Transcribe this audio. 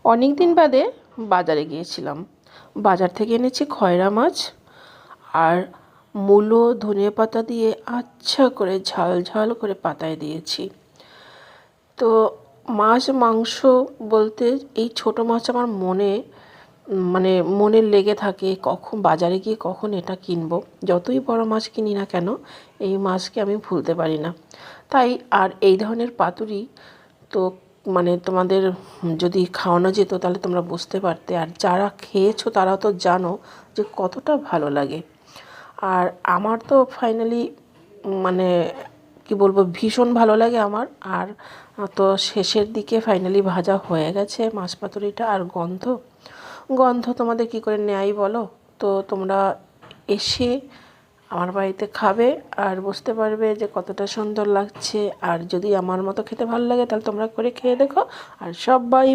অনেক দিন বাদে বাজারে গিয়েছিলাম। বাজার থেকে এনেছি খয়রা মাছ আর মূলো ধনিয়া পাতা দিয়ে আচ্ছা করে ঝাল ঝাল করে পাতায় দিয়েছি। তো মাছ মাংস বলতে এই ছোটো মাছ আমার মনে লেগে থাকে, কখন বাজারে গিয়ে কখন এটা কিনবো। যতই বড় মাছ কিনি না কেন, এই মাছকে আমি ভুলতে পারি না। তাই আর এই ধরনের পাতুরি তো তোমাদের যদি খাওয়ানো যেত তাহলে তোমরা বুঝতে পারতে, আর যারা খেয়েছো তারাও তো জানো যে কতটা ভালো লাগে। আর আমার তো ফাইনালি মানে কি বলবো, ভীষণ ভালো লাগে আমার। আর তো শেষের দিকে ফাইনালি ভাজা হয়ে গেছে মাছ পাতুরিটা, আর গন্ধ গন্ধ তোমাদের কি করে নেয় বলো। তো তোমরা এসে আমার বাড়িতে খাবে আর বুঝতে পারবে যে কতটা সুন্দর লাগছে। আর যদি আমার মতো খেতে ভালো লাগে তাহলে তোমরা করে খেয়ে দেখো। আর সবাই